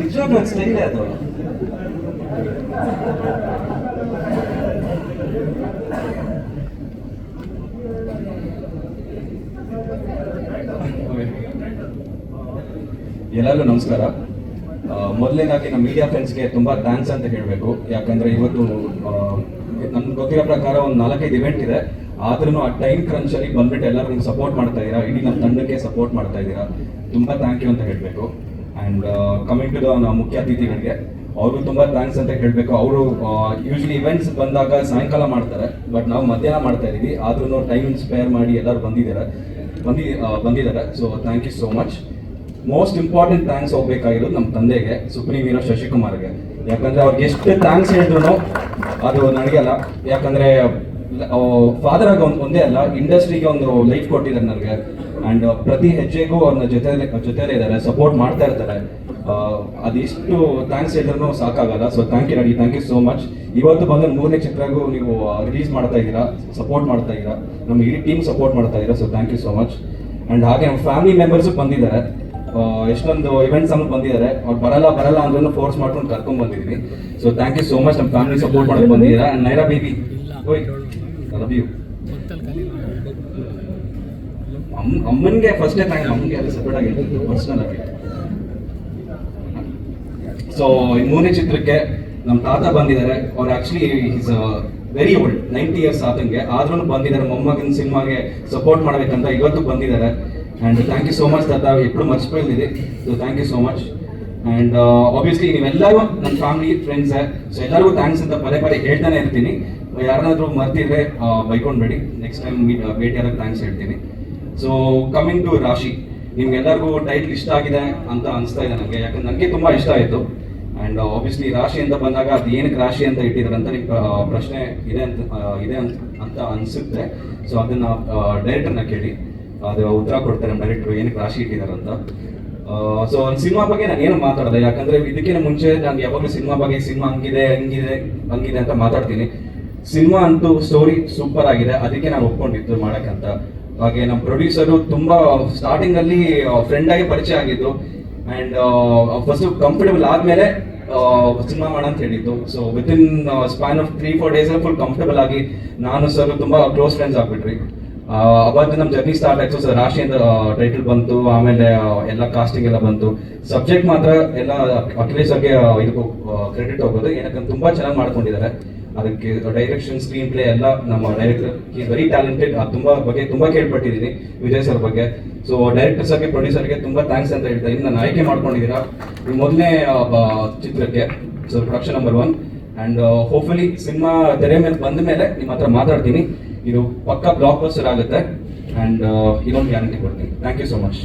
ನಿಜವಾಗ್ಲೂ ಸ್ಟೈಲೇ ಅದು. ಎಲ್ಲರಿಗೂ ನಮಸ್ಕಾರ. ಮೊದಲನೇದಾಗಿ ನಮ್ಮ ಮೀಡಿಯಾ ಫ್ರೆಂಡ್ಸ್ಗೆ ತುಂಬ ಥ್ಯಾಂಕ್ಸ್ ಅಂತ ಹೇಳಬೇಕು. ಯಾಕಂದರೆ ಇವತ್ತು ನಮ್ಗೆ ಗೊತ್ತಿರೋ ಪ್ರಕಾರ ಒಂದು 4-5 ಇವೆಂಟ್ ಇದೆ. ಆದ್ರೂ ಆ ಟೈಮ್ ಕ್ರಂಚಲ್ಲಿ ಬಂದ್ಬಿಟ್ಟು ಎಲ್ಲರೂ ನಿಮ್ಗೆ ಸಪೋರ್ಟ್ ಮಾಡ್ತಾ ಇದ್ದೀರಾ, ಇಡೀ ನಮ್ಮ ತಂಡಕ್ಕೆ ಸಪೋರ್ಟ್ ಮಾಡ್ತಾ ಇದ್ದೀರಾ. ತುಂಬ ಥ್ಯಾಂಕ್ ಯು ಅಂತ ಹೇಳಬೇಕು. ಆ್ಯಂಡ್ ಕಮಿಂಗ್ ಟು ದ ಮುಖ್ಯ ಅತಿಥಿಗಳಿಗೆ ಅವ್ರಿಗೂ ತುಂಬ ಥ್ಯಾಂಕ್ಸ್ ಅಂತ ಹೇಳಬೇಕು. ಅವರು ಯೂಶ್ವಲಿ ಇವೆಂಟ್ಸ್ ಬಂದಾಗ ಸಾಯಂಕಾಲ ಮಾಡ್ತಾರೆ, ಬಟ್ ನಾವು ಮಧ್ಯಾಹ್ನ ಮಾಡ್ತಾ ಇದ್ದೀವಿ. ಆದ್ರೂ ಟೈಮ್ ಸ್ಪೇರ್ ಮಾಡಿ ಎಲ್ಲರೂ ಬಂದಿದ್ದಾರೆ. So thank you so much. Most important thanks ಹೋಗ್ಬೇಕಾಗಿರೋದು ನಮ್ಮ ತಂದೆಗೆ, ಸುಪ್ರೀಂ ಹೀರೋ ಶಶಿಕುಮಾರ್ಗೆ. ಯಾಕಂದರೆ ಅವ್ರಿಗೆ ಎಷ್ಟು ಥ್ಯಾಂಕ್ಸ್ ಹೇಳಿದ್ರು ಅದು ನನಗೆಲ್ಲ. ಯಾಕಂದರೆ ಫಾದರ್ ಆಗಿ ಒಂದೇ ಅಲ್ಲ, ಇಂಡಸ್ಟ್ರಿಗೆ ಒಂದು ಲೈಫ್ ಕೊಟ್ಟಿದ್ದಾರೆ ನನಗೆ. ಆ್ಯಂಡ್ ಪ್ರತಿ ಹೆಜ್ಜೆಗೂ ಅವ್ರನ್ನ ಜೊತೆಲೇ ಇದ್ದಾರೆ, ಸಪೋರ್ಟ್ ಮಾಡ್ತಾ ಇರ್ತಾರೆ. ಅದೆಷ್ಟು ಥ್ಯಾಂಕ್ಸ್ ಹೇಳಿದ್ರು ಸಾಕಾಗಲ್ಲ. So thank you so much. ಇವತ್ತು ಬಂದ 3ನೇ ಚಿತ್ರಗೂ ನೀವು ರಿಲೀಸ್ ಮಾಡ್ತಾ ಇದ್ದೀರಾ, ಸಪೋರ್ಟ್ ಮಾಡ್ತಾ ಇದ್ದೀರಾ, ನಮ್ಮ ಇಡೀ ಟೀಮ್ ಸಪೋರ್ಟ್ ಮಾಡ್ತಾ ಇದ್ದೀರಾ. So thank you so much. And ಹಾಗೆ ನಮ್ಮ ಫ್ಯಾಮಿಲಿ ಮೆಂಬರ್ಸು ಬಂದಿದ್ದಾರೆ, ಎಷ್ಟೊಂದು ಇವೆಂಟ್ಸ್ ಅನ್ನು ಬಂದಿದ್ದಾರೆ. ಅವ್ರು ಬರಲ್ಲ ಅಂದ್ರೂ ಫೋರ್ಸ್ ಮಾಡ್ಕೊಂಡು ಕರ್ಕೊಂಡ್ ಬಂದಿದ್ದೀನಿ. So thank you so much. ನಮ್ಮ ಫ್ಯಾಮಿಲಿ ಸಪೋರ್ಟ್ ಮಾಡಕ್ಕೆ ಬಂದಿದ್ದೀರಾ. And Nyra baby, love you. ಅಮ್ಮನಿಗೆ ಫಸ್ಟೇ ಥ್ಯಾಂಕ್, ಅಮ್ಮನಿಗೆ ಅದು ಸಪೋರ್ಟ್ ಆಗಿರ್ತೀನಿ ಪರ್ಸನಲ್ ಆಗಿ. ಸೊ ಈ 3ನೇ ಚಿತ್ರಕ್ಕೆ ನಮ್ಮ ತಾತ ಬಂದಿದ್ದಾರೆ. ಅವ್ರು actually is very old, 90 years ಆತಂಗೆ, ಆದ್ರೂ ಬಂದಿದ್ದಾರೆ ಮೊಮ್ಮಗನ ಸಿನಿಮಾಗೆ ಸಪೋರ್ಟ್ ಮಾಡಬೇಕಂತ ಇವತ್ತು ಬಂದಿದ್ದಾರೆ. And thank you so much ತಾತ, ಎప్పుడు ಮರ್ಚಿపోయింది. So thank you so much. And obviously ನೀವೆಲ್ಲರೂ ನನ್ನ ಫ್ಯಾಮಿಲಿ ಫ್ರೆಂಡ್ಸೇ. ಸೊ ಎಲ್ಲರಿಗೂ ಥ್ಯಾಂಕ್ಸ್ ಅಂತ ಪದೇ ಹೇಳ್ತಾನೆ ಇರ್ತೀನಿ. ಯಾರನ್ನಾದ್ರೂ ಮರ್ತಿದ್ರೆ ಬೈಕೊಂಡ್ಬೇಡಿ, ನೆಕ್ಸ್ಟ್ ಟೈಮ್ ಭೇಟಿಯಾದಾಗ ಥ್ಯಾಂಕ್ಸ್ ಹೇಳ್ತೀನಿ. ಸೊ ಕಮಿಂಗ್ ಟು ರಾಶಿ, ನಿಮ್ಗೆಲ್ಲರಿಗೂ ಟೈಟ್ಲ್ ಇಷ್ಟ ಆಗಿದೆ ಅಂತ ಅನಿಸ್ತಾ ಇದೆ ನನಗೆ. ಯಾಕಂದ್ರೆ ನನಗೆ ತುಂಬ ಇಷ್ಟ ಆಯಿತು. ಆ್ಯಂಡ್ ಆಬ್ವಿಯಸ್ಲಿ ರಾಶಿ ಅಂತ ಬಂದಾಗ ಅದು ಏನಕ್ಕೆ ರಾಶಿ ಅಂತ ಇಟ್ಟಿದ್ದಾರೆ ಅಂತ ನಿಮ್ಗೆ ಪ್ರಶ್ನೆ ಇದೆ ಅಂತ ಅನಿಸುತ್ತೆ. ಸೊ ಅದನ್ನು ಡೈರೆಕ್ಟರ್ನ ಕೇಳಿ, ಅದು ಉತ್ತರ ಕೊಡ್ತಾರೆ ನಮ್ಮ ಡೈರೆಕ್ಟ್ರು ಏನಕ್ಕೆ ರಾಶಿ ಇಟ್ಟಿದ್ದಾರೆ ಅಂತ. ಸೊ ಒಂದು ಸಿನಿಮಾ ಬಗ್ಗೆ ನಾನು ಏನು ಮಾತಾಡೋದು, ಯಾಕಂದರೆ ಇದಕ್ಕಿಂತ ಮುಂಚೆ ನಾನು ಯಾವಾಗಲೂ ಸಿನಿಮಾ ಬಗ್ಗೆ ಸಿನಿಮಾ ಹಂಗಿದೆ ಅಂತ ಮಾತಾಡ್ತೀನಿ. ಸಿನಿಮಾ ಅಂತೂ ಸ್ಟೋರಿ ಸೂಪರ್ ಆಗಿದೆ, ಅದಕ್ಕೆ ನಾನು ಒಪ್ಕೊಂಡಿದ್ದು ಮಾಡೋಕ್ಕಂತ. ಹಾಗೆ ನಮ್ಮ ಪ್ರೊಡ್ಯೂಸರು ತುಂಬ ಸ್ಟಾರ್ಟಿಂಗಲ್ಲಿ ಫ್ರೆಂಡಾಗಿ ಪರಿಚಯ ಆಗಿದ್ದು. ಆ್ಯಂಡ್ ಫಸ್ಟು ಕಂಫರ್ಟಬಲ್ ಆದಮೇಲೆ ಸಿನಿಮಾ ಮಾಡೋಣ ಅಂತ ಹೇಳಿದ್ದು. ಸೊ ವಿತಿನ್ ಸ್ಪ್ಯಾನ್ ಆಫ್ 3-4 ಡೇಸಲ್ಲಿ ಫುಲ್ ಕಂಫರ್ಟಬಲ್ ಆಗಿ ನಾನು ಸರ್ ತುಂಬ ಕ್ಲೋಸ್ ಫ್ರೆಂಡ್ಸ್ ಆಗ್ಬಿಟ್ರಿ. ಅವತ್ತು ನಮ್ಮ ಜರ್ನಿ ಸ್ಟಾರ್ಟ್ ಆಯಿತು. ಸರ್ ರಾಶಿ ಅಂತ ಟೈಟಲ್ ಬಂತು, ಆಮೇಲೆ ಎಲ್ಲ ಕಾಸ್ಟಿಂಗ್ ಎಲ್ಲ ಬಂತು. ಸಬ್ಜೆಕ್ಟ್ ಮಾತ್ರ ಎಲ್ಲ ಅಖಿಲೇಶ್ ಸರ್ಗೆ ಇದಕ್ಕೂ ಕ್ರೆಡಿಟ್ ಹೋಗೋದು, ಏನಕ್ಕಂತ ತುಂಬ ಚೆನ್ನಾಗಿ ಮಾಡ್ಕೊಂಡಿದ್ದಾರೆ. ಅದಕ್ಕೆ ಡೈರೆಕ್ಷನ್, ಸ್ಕ್ರೀನ್ ಪ್ಲೇ ಎಲ್ಲ ನಮ್ಮ ಡೈರೆಕ್ಟರ್ ಈಸ್ ವೆರಿ ಟ್ಯಾಲೆಂಟೆಡ್. ತುಂಬ ಕೇಳ್ಪಟ್ಟಿದ್ದೀನಿ ವಿಜಯ್ ಸರ್ ಬಗ್ಗೆ. ಸೊ ಡೈರೆಕ್ಟರ್ ಸರ್ಗೆ, ಪ್ರೊಡ್ಯೂಸರ್ಗೆ ತುಂಬ ಥ್ಯಾಂಕ್ಸ್ ಅಂತ ಹೇಳ್ತಾ ಇನ್ನು ನಾನು ಆಯ್ಕೆ ಮಾಡ್ಕೊಂಡಿದ್ದೀರಾ ಈ ಮೊದಲನೇ ಚಿತ್ರಕ್ಕೆ. So production number 1. And hopefully cinema ತೆರೆ ಮೇಲೆ ಬಂದ ಮೇಲೆ ನಿಮ್ಮ ಹತ್ರ ಮಾತಾಡ್ತೀನಿ. ಇದು ಪಕ್ಕಾ ಬ್ಲಾಕ್ ಬಸ್ಟರ್ ಆಗುತ್ತೆ. ಆ್ಯಂಡ್ ಇದೊಂದು ಗ್ಯಾರಂಟಿ ಕೊಡ್ತೀನಿ. Thank you so much.